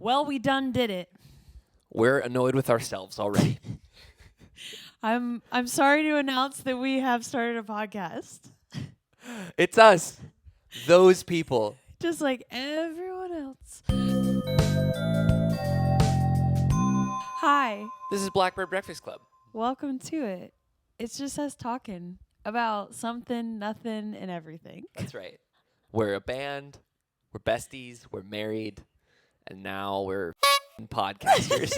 Well, we done did it. We're annoyed with ourselves already. I'm sorry to announce that we have started a podcast. It's us. Those people. Just like everyone else. Hi. This is Blackbird Breakfast Club. Welcome to it. It's just us talking about something, nothing, and everything. That's right. We're a band. We're besties. We're married. And now we're podcasters.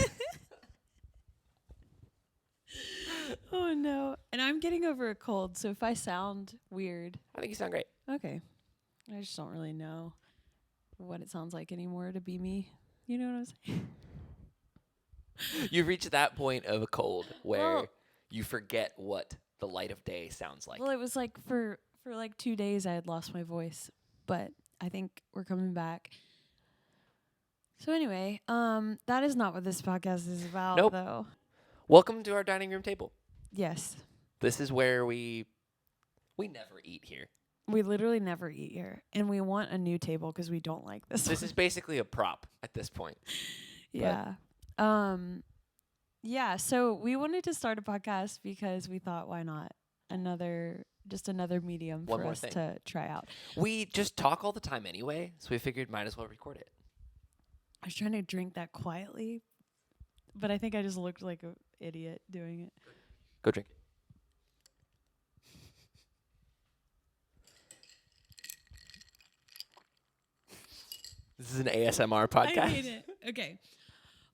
Oh, no. And I'm getting over a cold, so if I sound weird. I think you sound great. Okay. I just don't really know what it sounds like anymore to be me. You know what I'm saying? You've reached that point of a cold where Well- you forget what the light of day sounds like. Well, it was like for like 2 days I had lost my voice, but I think we're coming back. So anyway, that is not what this podcast is about, Nope. though. Welcome to our dining room table. Yes. This is where we never eat here. We literally never eat here, and we want a new table because we don't like this This one. is basically a prop at this point. Yeah. Yeah, so we wanted to start a podcast because we thought, why not? Another medium One for more us thing. to try out. We just talk all the time anyway, so we figured might as well record it. I was trying to drink that quietly, but I think I just looked like an idiot doing it. Go drink it. This is an ASMR podcast. I hate it. Okay.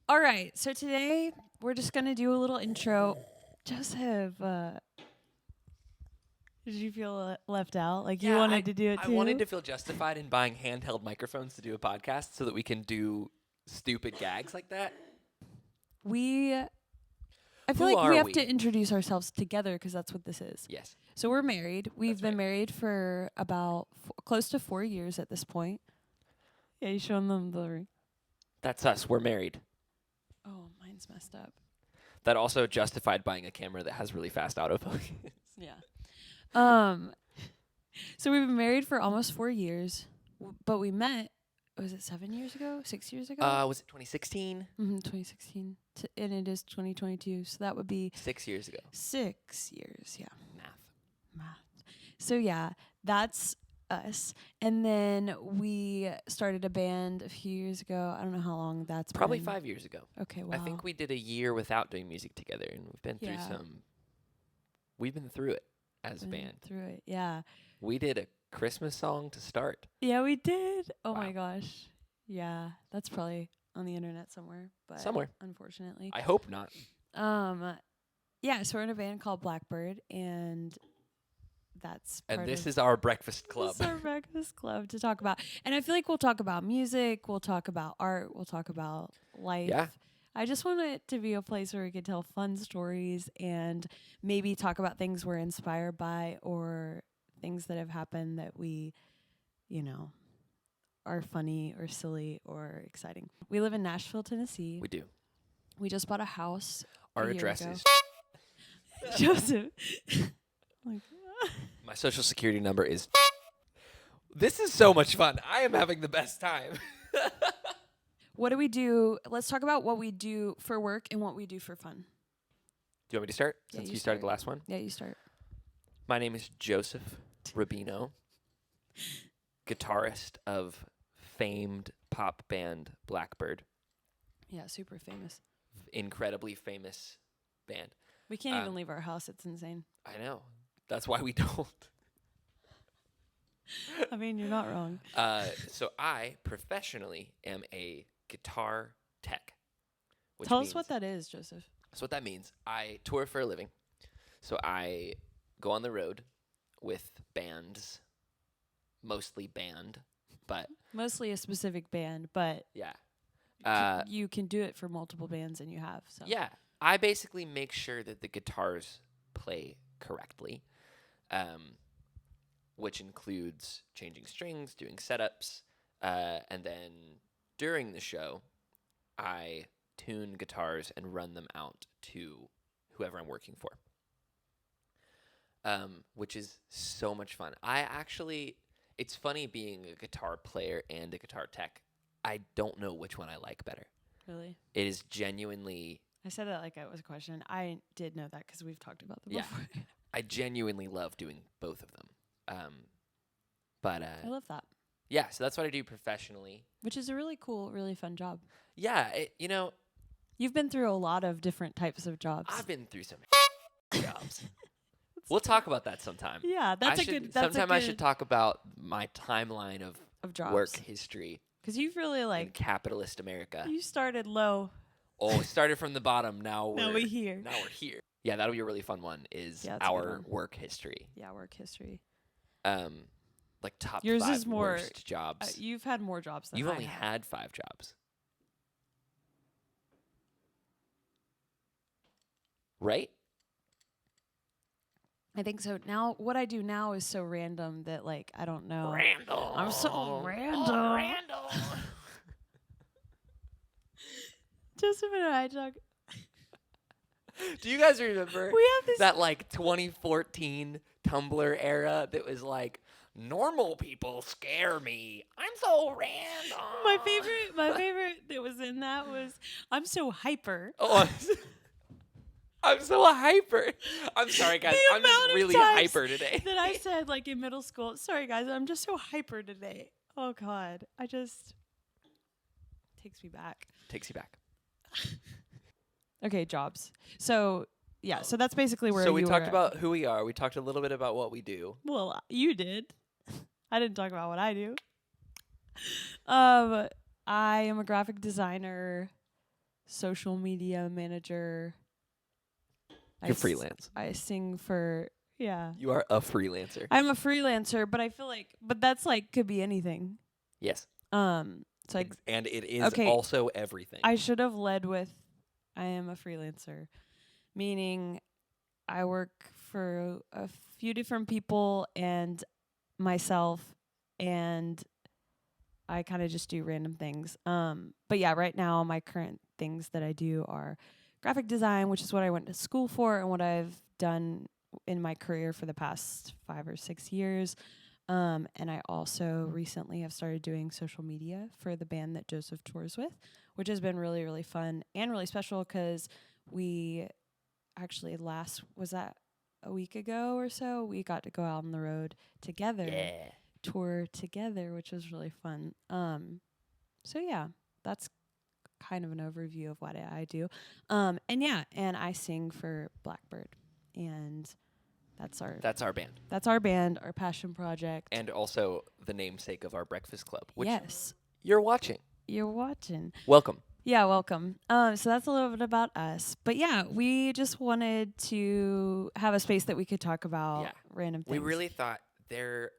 All right. So today we're just going to do a little intro. Joseph, did you feel left out? Like you wanted to do it too? I wanted to feel justified in buying handheld microphones to do a podcast so that we can do stupid gags like that. I feel Who like are we have we? to introduce ourselves together because that's what this is. Yes. So we're married. We've That's been right. married for about close to 4 years at this point. Yeah, you showing them the ring. That's us. We're married. Oh, mine's messed up. That also justified buying a camera that has really fast autofocus. Yeah. So we've been married for almost 4 years, but we met. Was it 7 years ago? 6 years ago? Was it 2016? 2016, and it is 2022. So that would be 6 years ago. 6 years. Yeah, Math. So yeah, that's us. And then we started a band a few years ago. I don't know how long that's Probably been. 5 years ago. Okay, wow. I think we did a year without doing music together, and we've been through Yeah. We've been through it as a Been band. through it. Yeah. We did a Christmas song to start. Yeah, we did. Oh Wow. my gosh. Yeah, that's probably on the internet somewhere. But Somewhere. unfortunately. I hope not. Yeah, so we're in a band called Blackbird, and that's And part this of is our breakfast club. This is our breakfast club to talk about. And I feel like we'll talk about music, we'll talk about art, we'll talk about life. Yeah. I just want it to be a place where we can tell fun stories and maybe talk about things we're inspired by or things that have happened that we, are funny or silly or exciting. We live in Nashville, Tennessee. We do. We just bought a house. Our a year address ago. is. Joseph. Like, My social security number is. This is so much fun. I am having the best time. what do we do? Let's talk about what we do for work and what we do for fun. Do you want me to start? Yeah, Since you you started start. the last one. Yeah, you start. My name is Joseph Rubino, guitarist of famed pop band Blackbird. Yeah, super famous. Incredibly famous band. We can't even leave our house. It's insane. I know. That's why we don't. I mean, you're not wrong. So I professionally am a guitar tech. Which Tell means, us what that is, Joseph. So what that means, I tour for a living. So I go on the road with bands, mostly band, but Mostly a specific band, but yeah. you can do it for multiple bands, and you have. So. Yeah. I basically make sure that the guitars play correctly, which includes changing strings, doing setups, and then during the show, I tune guitars and run them out to whoever I'm working for, which is so much fun. It's funny being a guitar player and a guitar tech. I don't know which one I like better. Really? It is genuinely. I said that like it was a question. I did know that because we've talked about them Yeah. before. I genuinely love doing both of them. But I love that. yeah, so that's what I do professionally. Which is a really cool, really fun job. Yeah, You've been through a lot of different types of jobs. I've been through some jobs. We'll talk about that sometime. Yeah, that's a good. Sometime I should talk about my timeline of jobs. work history. Because you've really In capitalist America. You started low. Oh, we started from the bottom. Now we're here. Now we're here. Yeah, that'll be a really fun one. Is our work history. Yeah, work history. Like top Yours 5 is more worst jobs. You've had more jobs than You've I only have. had 5 jobs. Right? I think so. Now, what I do now is so random that, like, I don't know. Random. I'm so random. Oh, random. Just a minute, I talk. Do you guys remember We have this. that, like, 2014 Tumblr era that was like, normal people scare me. I'm so random. My favorite that was in that was, I'm so hyper. Oh, I'm so hyper. I'm sorry, guys. I'm just really hyper today. That I said, like, in middle school, sorry, guys, I'm just so hyper today. Oh, God. Takes me back. Takes you back. Okay, jobs. So, yeah, so that's basically where So we you talked were about who we are. We talked a little bit about what we do. Well, you did. I didn't talk about what I do. I am a graphic designer, social media manager. You're freelance. I sing for, yeah. You are a freelancer. I'm a freelancer, but I feel like, that's like, could be anything. Yes. So and it is also everything. I should have led with, I am a freelancer, meaning I work for a few different people and myself, and I kind of just do random things. But yeah, right now my current things that I do are graphic design, which is what I went to school for and what I've done in my career for the past 5 or 6 years. And I also recently have started doing social media for the band that Joseph tours with, which has been really, really fun and really special because we actually was that a week ago or so, we got to go out on the road together, tour together, which was really fun. So yeah, that's kind of an overview of what I do. And I sing for Blackbird, and that's our band. That's our band, our passion project. And also the namesake of our Breakfast Club, which yes. You're watching. Welcome. Yeah, welcome. So that's a little bit about us. But yeah, we just wanted to have a space that we could talk about random things. We really thought there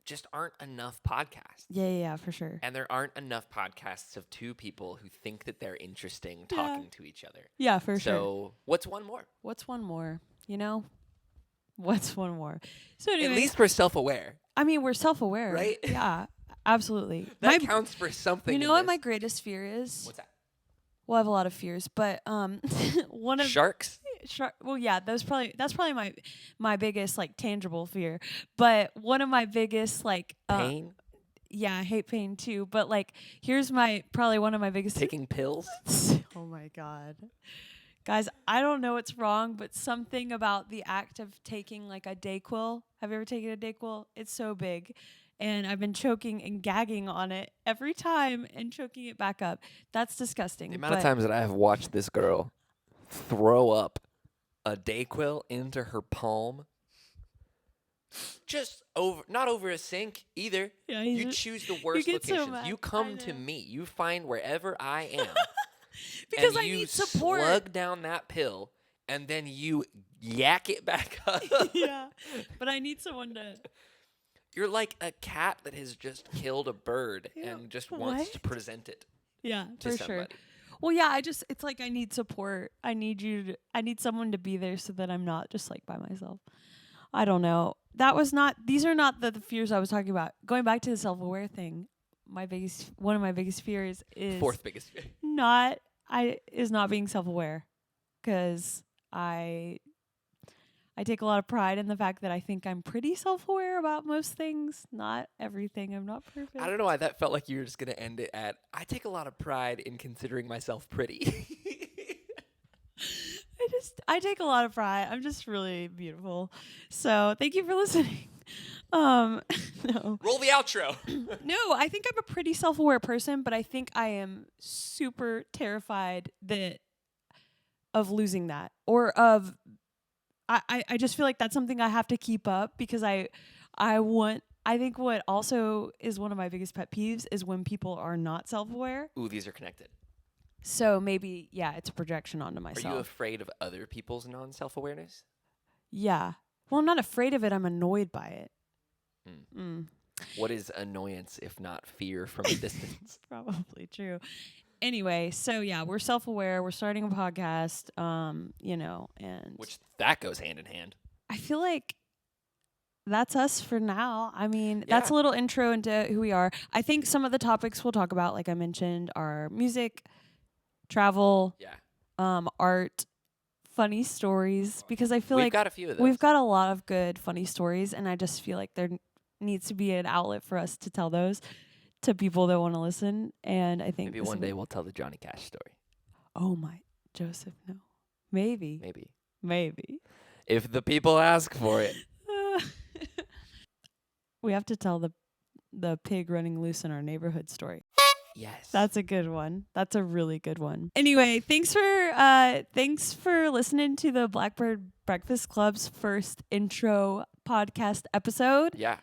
just aren't enough podcasts. Yeah, for sure. And there aren't enough podcasts of 2 people who think that they're interesting talking to each other. Yeah, for sure. So what's one more? What's one more? What's one more? So anyway, at least we're self-aware. I mean, we're self-aware. Right? Yeah, absolutely. That counts for something. You know what my greatest fear is? What's that? Well, I have a lot of fears, but one of sharks. Well, yeah, that's probably my biggest like tangible fear. But one of my biggest like pain. Yeah, I hate pain too. But like, here's probably one of my biggest taking pills. Oh my God, guys, I don't know what's wrong, but something about the act of taking like a Dayquil. Have you ever taken a Dayquil? It's so big. And I've been choking and gagging on it every time and choking it back up. That's disgusting. The amount of times that I have watched this girl throw up a Dayquil into her palm, just not over a sink either. Yeah, you choose the worst locations. So you come to me. You find wherever I am. Because I need support. You slug down that pill, and then you yak it back up. Yeah, but I need someone to... You're like a cat that has just killed a bird and just wants to present it. Yeah, to for somebody. Sure. Well, yeah, it's like I need support. I need someone to be there so that I'm not just like by myself. I don't know. These are not the fears I was talking about. Going back to the self-aware thing, one of my biggest fears is... Fourth biggest fear. Not being self-aware, because I I take a lot of pride in the fact that I think I'm pretty self-aware about most things. Not everything. I'm not perfect. I don't know why that felt like you were just going to end it at, I take a lot of pride in considering myself pretty. I take a lot of pride. I'm just really beautiful. So thank you for listening. No. Roll the outro. No, I think I'm a pretty self-aware person, but I think I am super terrified of losing that, or of I just feel like that's something I have to keep up, because I think what also is one of my biggest pet peeves is when people are not self-aware. Ooh, these are connected. So maybe, yeah, it's a projection onto myself. Are you afraid of other people's non-self-awareness? Yeah. Well, I'm not afraid of it. I'm annoyed by it. What is annoyance if not fear from a distance? Probably true. Anyway, so yeah, we're self-aware. We're starting a podcast, and Which that goes hand in hand. I feel like that's us for now. I mean, Yeah. that's a little intro into who we are. I think some of the topics we'll talk about, like I mentioned, are music, travel, art, funny stories, because I feel We've like got a few of those. we've got a lot of good funny stories, and I just feel like there needs to be an outlet for us to tell those to people that want to listen. And I think maybe one day we'll tell the Johnny Cash story. Oh my, Joseph, no. Maybe. If the people ask for it. We have to tell the pig running loose in our neighborhood story. Yes. That's a good one. That's a really good one. Anyway, thanks for listening to the Blackbird Breakfast Club's first intro podcast episode. Yeah.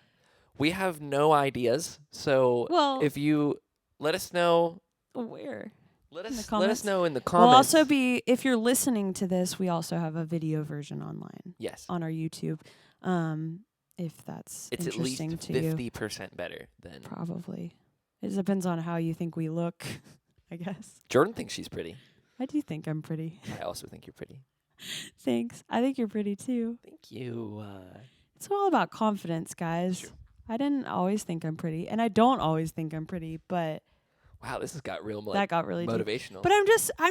We have no ideas. So if you let us know where. Let us know in the comments. We'll also if you're listening to this, we also have a video version online. Yes. On our YouTube. If that's it's interesting at least to 50% better than. Probably. It depends on how you think we look, I guess. Jordan thinks she's pretty. I do think I'm pretty. I also think you're pretty. Thanks. I think you're pretty too. Thank you. It's all about confidence, guys. Sure. I didn't always think I'm pretty, and I don't always think I'm pretty, but wow, this has got real that got really motivational. Deep. But I'm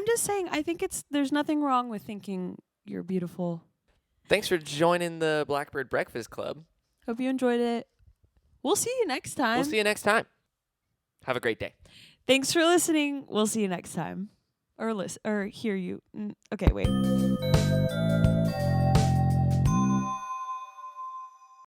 just saying, I think there's nothing wrong with thinking you're beautiful. Thanks for joining the Blackbird Breakfast Club. Hope you enjoyed it. We'll see you next time. Have a great day. Thanks for listening. We'll see you next time. Or hear you. Okay, wait.